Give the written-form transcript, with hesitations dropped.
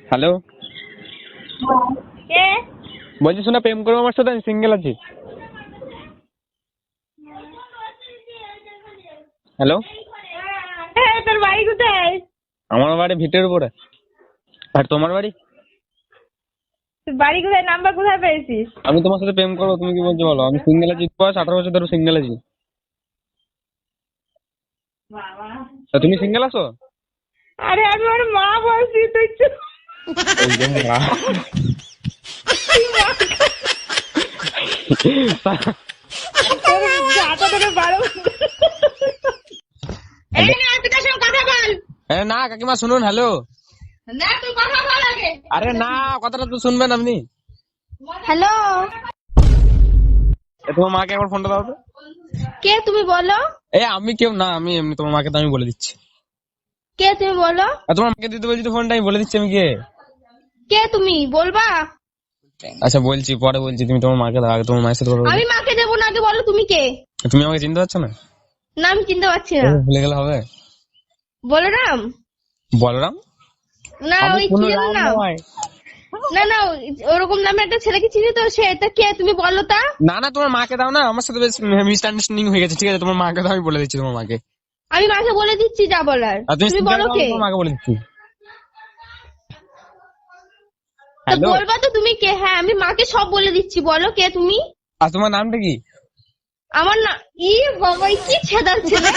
Hello, কে? বলছি শোনা, প্রেম করবো আমার সাথে? আমি সিঙ্গেল আছি। হ্যালো, হ্যাঁ, তোর বাড়ি কোথায়? আমার বাড়ি ভিটের উপরে। আর তোমার বাড়ি? তোর বাড়ি কোথায়? নাম্বার কোথায় পেয়েছিস? আমি তোমার সাথে প্রেম করবো, তুমি কি বলছো বলো? আমি সিঙ্গেল আছি, বয়স 18 বছর ধরে সিঙ্গেল আছি। তা তুমি সিঙ্গেল আছো? আরে আমি ওর মা বলছি, তুই চুপ। তোর ঝাঁটা ধরে বারো। এই না, তুই কার সঙ্গে কথা বল। না কাকিমা শুনুন, হ্যালো। না, তুই কথা বল আগে। আরে না, কথাটা তো শুনবেন আপনি। হ্যালো, তোমার মাকে একবার ফোনটা দাও তো। কে তুমি বলো? আমি কেউ না, আমি এমনি তোমার মাকে তো আমি বলে দিচ্ছি। কে তুমি বলো? তোমার মাকে দিতে বলছি তো ফোনটা, আমি বলে দিচ্ছি আমি কে। কে তুমি বলবা? আচ্ছা বলছি, পরে বলছি, তুমি তোমার মাকে দাও, আগে তোমার মায়ের সাথে কথা বলো। আমি মাকে দেবো না, আগে বলো তুমি কে? তুমি আমাকে চিনতে পারছো না? না, আমি চিনতে পারছি না। ভুলে গেলে হবে? বলরাম? বলরাম? না, আমি ওই কোনো কি যেন রাম নাম? নয়। না না, ওরকম নামে একটা ছেলেকে চিনি তো, সে তা কে তুমি বলো তা? না না, তোমার মাকে দাও না, আমার সাথে বেশ মিসআন্ডারস্ট্যান্ডিং হয়ে গেছে, ঠিক আছে? তোমার মাকে দাও, আমি বলে দিচ্ছি তোমার মাকে। আমি মাকে বলে দিচ্ছি যা বলার, আর তুমি তুমি বলো কে? তোমার মাকে বলে দিচ্ছি। তো হ্যালো, বলবা তো তুমি কে? হ্যাঁ, আমি মাকে সব বলে দিচ্ছি, বলো কে তুমি? আর তোমার নামটা কি? আমার না, ই বাবা, কি ছেদার ছেলে।